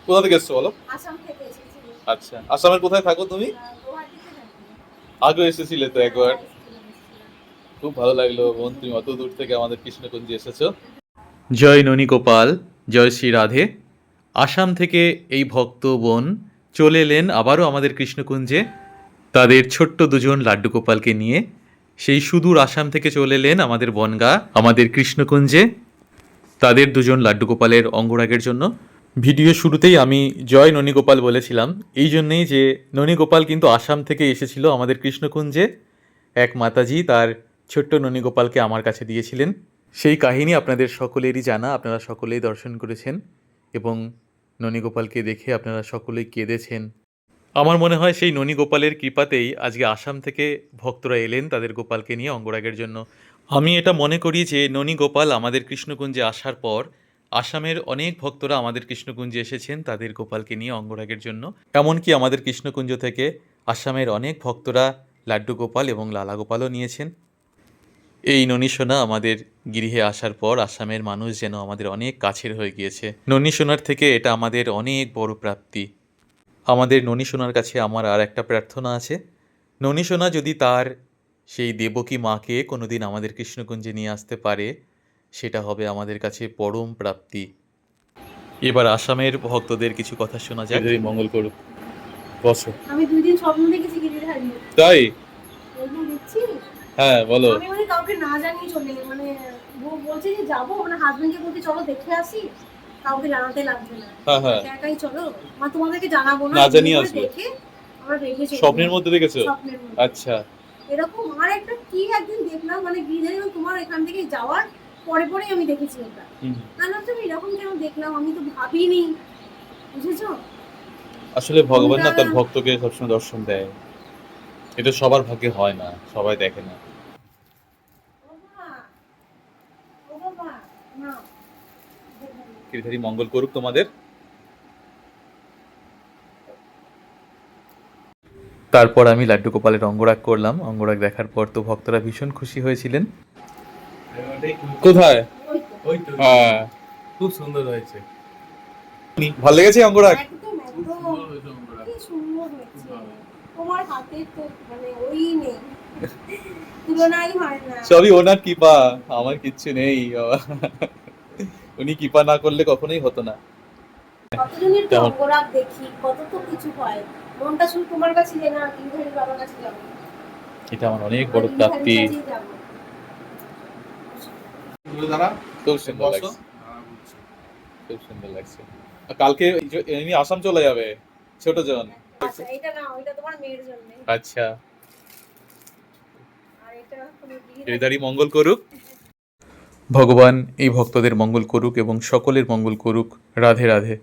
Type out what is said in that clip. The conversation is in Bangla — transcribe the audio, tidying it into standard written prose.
কোথা থেকে এসছো বলো? আসাম থেকে এসেছি। আচ্ছা, আসামের কোথায় থাকো তুমি? গুয়াহাটিতে থাকি। আগে এসেছিলে তো হ্যাঁ, একবার। এসেছিলাম। খুব ভালো লাগলো বোন, তুমি অত দূর থেকে আমাদের কৃষ্ণগঞ্জে এসেছো। জয় ননীগোপাল, জয় শ্রী রাধে। আসাম থেকে এই ভক্ত বোন চলে এলেন আবারও আমাদের কৃষ্ণকুঞ্জে তাদের ছোট্ট দুজন লাড্ডু গোপালকে নিয়ে। সেই সুদূর আসাম থেকে চলে এলেন আমাদের বনগা, আমাদের কৃষ্ণকুঞ্জে তাদের দুজন লাড্ডু গোপালের অঙ্গরাগের জন্য। ভিডিও শুরুতেই আমি জয় ননীগোপাল বলেছিলাম এই জন্যেই যে ননীগোপাল কিন্তু আসাম থেকে এসেছিল আমাদের কৃষ্ণকুঞ্জে। এক মাতাজি তার ছোট্ট ননীগোপালকে আমার কাছে দিয়েছিলেন। সেই কাহিনী আপনাদের সকলেরই জানা, আপনারা সকলেই দর্শন করেছেন এবং ননীগোপালকে দেখে আপনারা সকলেই কেঁদেছেন। আমার মনে হয় সেই ননীগোপালের কৃপাতেই আজকে আসাম থেকে ভক্তরা এলেন তাদের গোপালকে নিয়ে অঙ্গরাগের জন্য। আমি এটা মনে করি যে ননীগোপাল আমাদের কৃষ্ণকুঞ্জে আসার পর আসামের অনেক ভক্তরা আমাদের কৃষ্ণকুঞ্জে এসেছেন তাদের গোপালকে নিয়ে অঙ্গরাগের জন্য। এমনকি আমাদের কৃষ্ণকুঞ্জ থেকে আসামের অনেক ভক্তরা লাড্ডু গোপাল এবং লালা গোপালও নিয়েছেন। এই ননী সোনা আমাদের গৃহে আসার পর আসামের মানুষ যেন আমাদের অনেক কাছের হয়ে গিয়েছে। ননী সোনার থেকে এটা আমাদের অনেক বড় প্রাপ্তি। আমাদের ননী সোনার কাছে আমার আর একটা প্রার্থনা আছে, ননী সোনা যদি তার সেই দেবকী মাকে কোনোদিন আমাদের কৃষ্ণকুঞ্জে নিয়ে আসতে পারে, সেটা হবে আমাদের কাছে পরম প্রাপ্তি। এবার আসামের ভক্তদের কিছু কথা শোনা যাক। মঙ্গল করুক। বসো। আমি 2 দিন স্বপ্ন দেখেছি গিরিধারী। তাই? বলবো দিচ্ছি। হ্যাঁ বলো। আমি মানে কাউকে না জানিয়ে চলে মানে বলছে যে যাবো মানে হাজবেন্ডকে বলতে চলো দেখে আসি, কাউকে জানাতে লাগবে না। হ্যাঁ হ্যাঁ, একা একাই চলো, মা তোমাদেরকে জানাবো না, না জানিয়ে এমনি করে আসবে। দেখে আমরা রেখে চলে স্বপ্নের যাবো। মধ্যে দেখেছো? স্বপ্নের মধ্যে। আচ্ছা। এরকম আর একটা কি একদিন দেখলাম মানে গিরিধারী তোমার এখান থেকে যাওয়ার পরে পরেই আমি দেখেছি ওটা। না তুমি এরকম কেন দেখলাম, আমি তো ভাবিনি, বুঝেছো? আসলে ভগবান না তার ভক্তকে সবসময় দর্শন দেয়, এটা সবার ভাগ্যে হয় না, সবাই দেখে না। গিরিধারী মঙ্গল করুক তোমাদের। তারপর আমি লাড্ডু গোপালের অঙ্গরাগ করলাম। অঙ্গরাগ দেখার পর তো ভক্তরা ভীষণ খুশি হয়েছিলেন। কোথায়? হ্যাঁ, খুব সুন্দর হয়েছে। ভালো লেগেছে অঙ্গরাগ? একদম একদম কি সুন্দর হয়েছে। তোমার হাতে তো মানে ওই নেই, তুলনাই হয় না। সবই ওনার কৃপা, আমার কিচ্ছু নেই বাবা। উনি কৃপা না করলে কখনোই হতো না। কতজনের তো অঙ্গরাগ দেখি, কত তো কিছু হয়, মনটা শুধু তোমার কাছে যে না গিরিধারী বাবার কাছে যাবো, এটা আমার অনেক বড় প্রাপ্তি। খুব সুন্দর লাগছে, খুব সুন্দর লাগছে। কালকে ইনি আসাম চলে যাবে, ছোট জন। আচ্ছা এটা না, ওইটা তোমার মেয়ের জন্য। আচ্ছা, আর এটা কোনো গিরিধারী মঙ্গল করুক। ভগবান এই ভক্তদের মঙ্গল করুক এবং সকলের মঙ্গল করুক। রাধে রাধে।